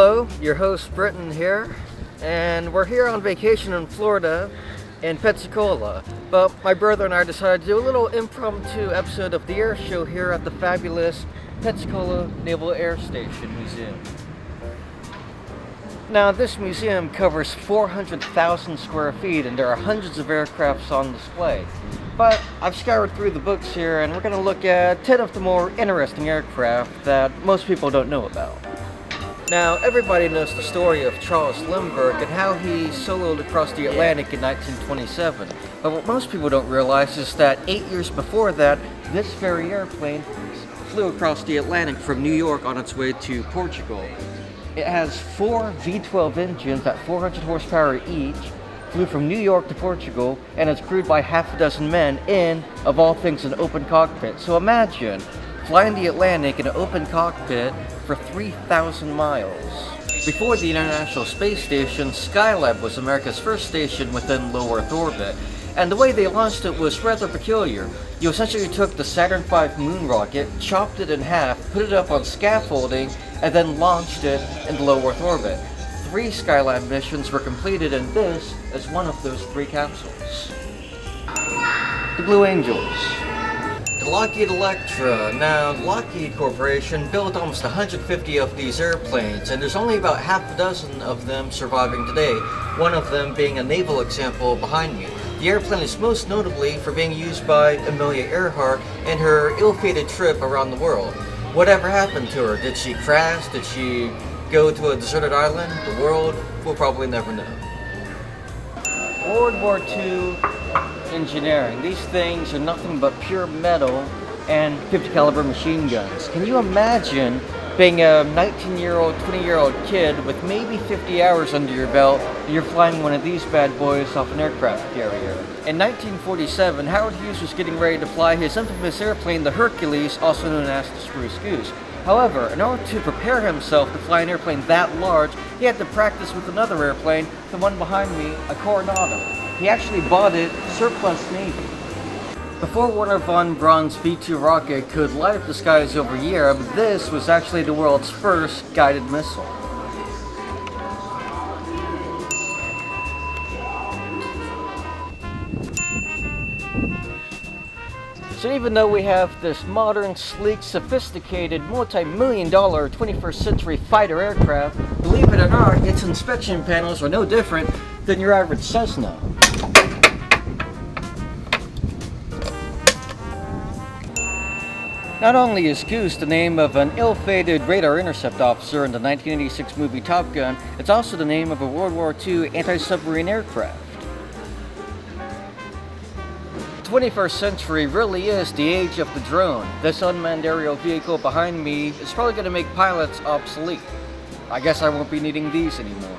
Hello, your host Britton here, and we're here on vacation in Florida in Pensacola. But my brother and I decided to do a little impromptu episode of the air show here at the fabulous Pensacola Naval Air Station Museum. Now, this museum covers 400,000 square feet and there are hundreds of aircrafts on display. But I've scoured through the books here and we're going to look at 10 of the more interesting aircraft that most people don't know about. Now, everybody knows the story of Charles Lindbergh and how he soloed across the Atlantic in 1927. But what most people don't realize is that 8 years before that, this very airplane flew across the Atlantic from New York on its way to Portugal. It has 4 V12 engines at 400 horsepower each, flew from New York to Portugal, and is crewed by half a dozen men in, of all things, an open cockpit. So imagine flying the Atlantic in an open cockpit for 3,000 miles. Before the International Space Station, Skylab was America's first station within low Earth orbit. And the way they launched it was rather peculiar. You essentially took the Saturn V moon rocket, chopped it in half, put it up on scaffolding, and then launched it into low Earth orbit. 3 Skylab missions were completed, and this is one of those 3 capsules. The Blue Angels. The Lockheed Electra. Now, Lockheed Corporation built almost 150 of these airplanes, and there's only about half a dozen of them surviving today, one of them being a naval example behind me. The airplane is most notably for being used by Amelia Earhart in her ill-fated trip around the world. Whatever happened to her? Did she crash? Did she go to a deserted island? The world will probably never know. World War II engineering. These things are nothing but pure metal and 50 caliber machine guns. Can you imagine being a 19-year-old, 20-year-old kid with maybe 50 hours under your belt and you're flying one of these bad boys off an aircraft carrier? In 1947, Howard Hughes was getting ready to fly his infamous airplane, the Hercules, also known as the Spruce Goose. However, in order to prepare himself to fly an airplane that large, he had to practice with another airplane, the one behind me, a Coronado. He actually bought it surplus Navy. Before Wernher von Braun's V-2 rocket could light up the skies over Europe, this was actually the world's first guided missile. So even though we have this modern, sleek, sophisticated, multi-million-dollar 21st century fighter aircraft, believe it or not, its inspection panels are no different than your average Cessna. Not only is Goose the name of an ill-fated radar intercept officer in the 1986 movie Top Gun, it's also the name of a World War II anti-submarine aircraft. The 21st century really is the age of the drone. This unmanned aerial vehicle behind me is probably going to make pilots obsolete. I guess I won't be needing these anymore.